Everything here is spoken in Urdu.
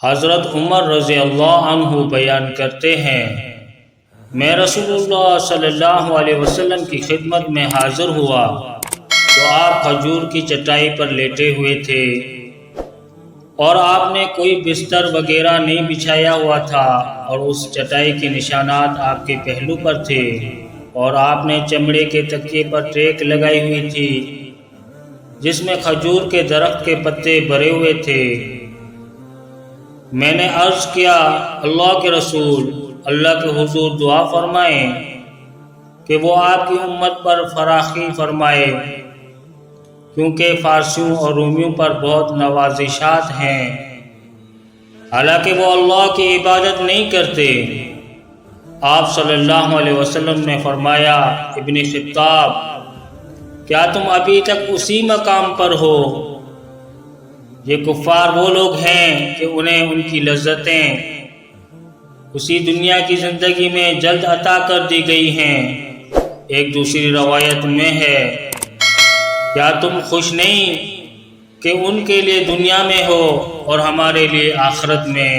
حضرت عمر رضی اللہ عنہ بیان کرتے ہیں، میں رسول اللہ صلی اللہ علیہ وسلم کی خدمت میں حاضر ہوا تو آپ کھجور کی چٹائی پر لیٹے ہوئے تھے اور آپ نے کوئی بستر وغیرہ نہیں بچھایا ہوا تھا، اور اس چٹائی کے نشانات آپ کے پہلو پر تھے، اور آپ نے چمڑے کے تکیے پر ٹیک لگائی ہوئی تھی جس میں کھجور کے درخت کے پتے بھرے ہوئے تھے۔ میں نے عرض کیا، اللہ کے رسول، اللہ کے حضور دعا فرمائیں کہ وہ آپ کی امت پر فراخی فرمائے، کیونکہ فارسیوں اور رومیوں پر بہت نوازشات ہیں، حالانکہ وہ اللہ کی عبادت نہیں کرتے۔ آپ صلی اللہ علیہ وسلم نے فرمایا، ابن خطاب، کیا تم ابھی تک اسی مقام پر ہو؟ یہ کفار وہ لوگ ہیں کہ انہیں ان کی لذتیں اسی دنیا کی زندگی میں جلد عطا کر دی گئی ہیں۔ ایک دوسری روایت میں ہے، کیا تم خوش نہیں کہ ان کے لیے دنیا میں ہو اور ہمارے لیے آخرت میں؟